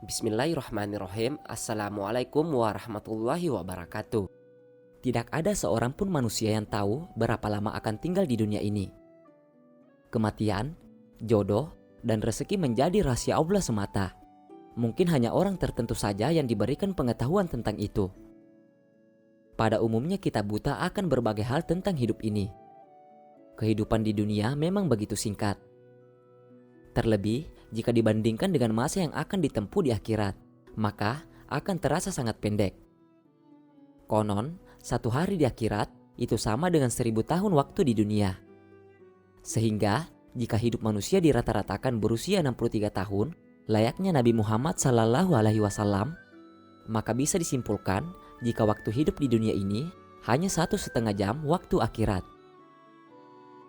Bismillahirrahmanirrahim. Assalamualaikum warahmatullahi wabarakatuh. Tidak ada seorang pun manusia yang tahu berapa lama akan tinggal di dunia ini. Kematian, jodoh, dan rezeki menjadi rahasia Allah semata. Mungkin hanya orang tertentu saja yang diberikan pengetahuan tentang itu. Pada umumnya kita buta akan berbagai hal tentang hidup ini. Kehidupan di dunia memang begitu singkat. Terlebih, jika dibandingkan dengan masa yang akan ditempuh di akhirat, maka akan terasa sangat pendek. Konon, satu hari di akhirat itu sama dengan 1000 tahun waktu di dunia. Sehingga, jika hidup manusia dirata-ratakan berusia 63 tahun, layaknya Nabi Muhammad SAW, maka bisa disimpulkan jika waktu hidup di dunia ini hanya 1,5 jam waktu akhirat.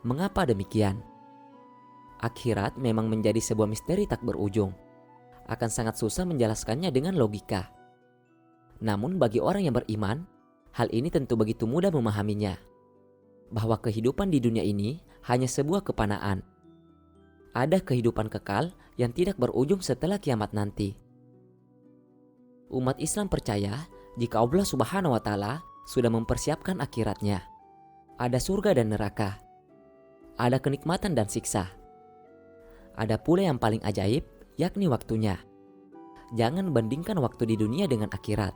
Mengapa demikian? Akhirat memang menjadi sebuah misteri tak berujung. Akan sangat susah menjelaskannya dengan logika. Namun bagi orang yang beriman, hal ini tentu begitu mudah memahaminya. Bahwa kehidupan di dunia ini hanya sebuah kepanaan. Ada kehidupan kekal yang tidak berujung setelah kiamat nanti. Umat Islam percaya jika Allah Subhanahu wa Ta'ala sudah mempersiapkan akhiratnya. Ada surga dan neraka. Ada kenikmatan dan siksa. Ada pula yang paling ajaib, yakni waktunya. Jangan bandingkan waktu di dunia dengan akhirat,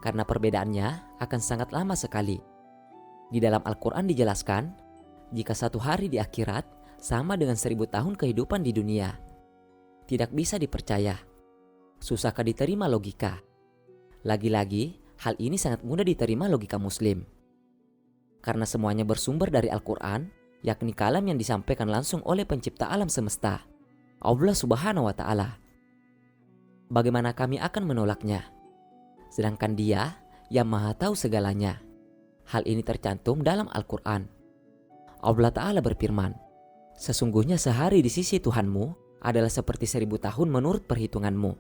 karena perbedaannya akan sangat lama sekali. Di dalam Al-Quran dijelaskan, jika satu hari di akhirat sama dengan 1000 tahun kehidupan di dunia. Tidak bisa dipercaya. Susahkah diterima logika? Lagi-lagi, hal ini sangat mudah diterima logika muslim. Karena semuanya bersumber dari Al-Quran, yakni kalam yang disampaikan langsung oleh pencipta alam semesta, Allah Subhanahu wa Ta'ala. Bagaimana kami akan menolaknya? Sedangkan Dia yang Maha Tahu segalanya. Hal ini tercantum dalam Al-Quran. Allah Ta'ala berfirman, sesungguhnya sehari di sisi Tuhanmu adalah seperti 1000 tahun menurut perhitunganmu.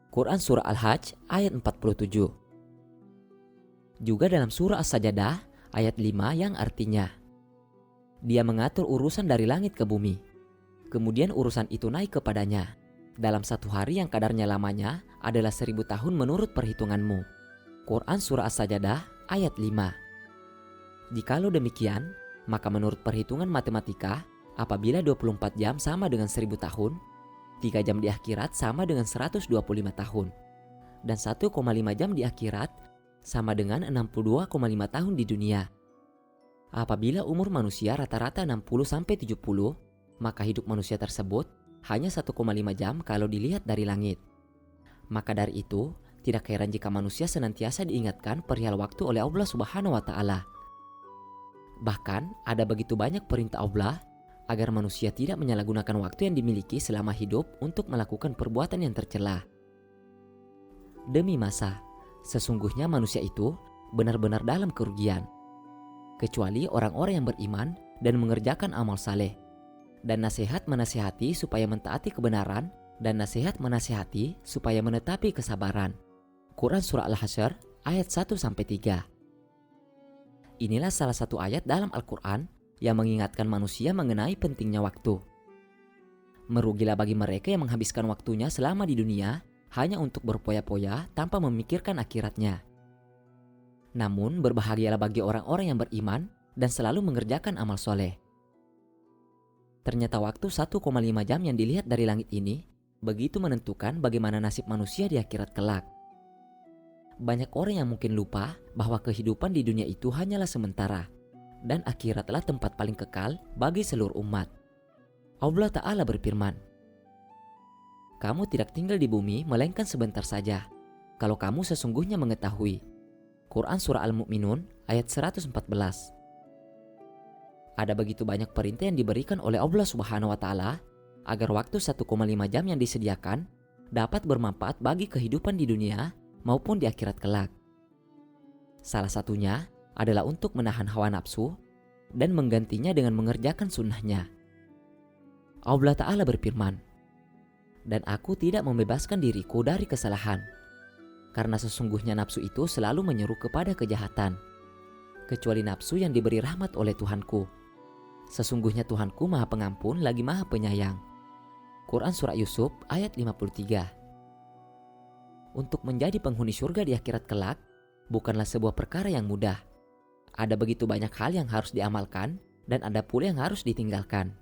Quran Surah Al-Hajj ayat 47. Juga dalam Surah As-Sajadah ayat 5 yang artinya, Dia mengatur urusan dari langit ke bumi. Kemudian urusan itu naik kepadanya dalam satu hari yang kadarnya lamanya adalah 1000 tahun menurut perhitunganmu. Quran Surah As-Sajadah ayat 5. Jikalau demikian, maka menurut perhitungan matematika, apabila 24 jam sama dengan 1000 tahun, 3 jam di akhirat sama dengan 125 tahun, dan 1,5 jam di akhirat sama dengan 62,5 tahun di dunia. Apabila umur manusia rata-rata 60-70, maka hidup manusia tersebut hanya 1,5 jam kalau dilihat dari langit. Maka dari itu, tidak heran jika manusia senantiasa diingatkan perihal waktu oleh Allah Subhanahu wa Ta'ala. Bahkan ada begitu banyak perintah Allah agar manusia tidak menyalahgunakan waktu yang dimiliki selama hidup untuk melakukan perbuatan yang tercela. Demi masa, sesungguhnya manusia itu benar-benar dalam kerugian. Kecuali orang-orang yang beriman dan mengerjakan amal saleh, dan nasihat menasihati supaya mentaati kebenaran, dan nasihat menasihati supaya menetapi kesabaran. Quran Surah Al-Hasyr ayat 1-3. Inilah salah satu ayat dalam Al-Quran yang mengingatkan manusia mengenai pentingnya waktu. Merugilah bagi mereka yang menghabiskan waktunya selama di dunia hanya untuk berpoya-poya tanpa memikirkan akhiratnya. Namun berbahagialah bagi orang-orang yang beriman dan selalu mengerjakan amal soleh. Ternyata waktu 1,5 jam yang dilihat dari langit ini begitu menentukan bagaimana nasib manusia di akhirat kelak. Banyak orang yang mungkin lupa bahwa kehidupan di dunia itu hanyalah sementara, dan akhiratlah tempat paling kekal bagi seluruh umat. Allah Ta'ala berfirman, kamu tidak tinggal di bumi melainkan sebentar saja, kalau kamu sesungguhnya mengetahui. Quran Surah Al-Mu'minun ayat 114. Ada begitu banyak perintah yang diberikan oleh Allah Subhanahu wa Ta'ala agar waktu 1,5 jam yang disediakan dapat bermanfaat bagi kehidupan di dunia maupun di akhirat kelak. Salah satunya adalah untuk menahan hawa nafsu dan menggantinya dengan mengerjakan sunnahnya. Allah Ta'ala berfirman, dan aku tidak membebaskan diriku dari kesalahan, karena sesungguhnya nafsu itu selalu menyeru kepada kejahatan, kecuali nafsu yang diberi rahmat oleh Tuhanku. Sesungguhnya Tuhanku Maha Pengampun lagi Maha Penyayang. Quran Surah Yusuf ayat 53. untuk menjadi penghuni surga di akhirat kelak bukanlah sebuah perkara yang mudah. Ada begitu banyak hal yang harus diamalkan dan ada pula yang harus ditinggalkan.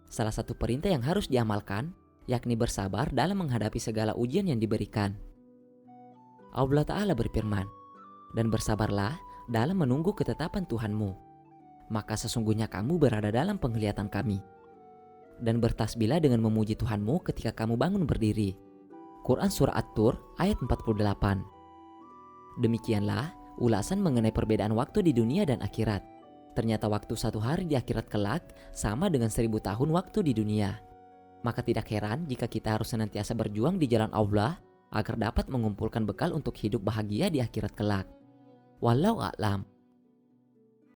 Salah satu perintah yang harus diamalkan yakni bersabar dalam menghadapi segala ujian yang diberikan. Allah Ta'ala berfirman, "Dan bersabarlah dalam menunggu ketetapan Tuhanmu, maka sesungguhnya kamu berada dalam penglihatan kami. Dan bertasbihlah dengan memuji Tuhanmu ketika kamu bangun berdiri." Quran Surah At-Tur ayat 48. Demikianlah ulasan mengenai perbedaan waktu di dunia dan akhirat. Ternyata waktu satu hari di akhirat kelak sama dengan 1000 tahun waktu di dunia. Maka tidak heran jika kita harus senantiasa berjuang di jalan Allah agar dapat mengumpulkan bekal untuk hidup bahagia di akhirat kelak. Wallahu a'lam.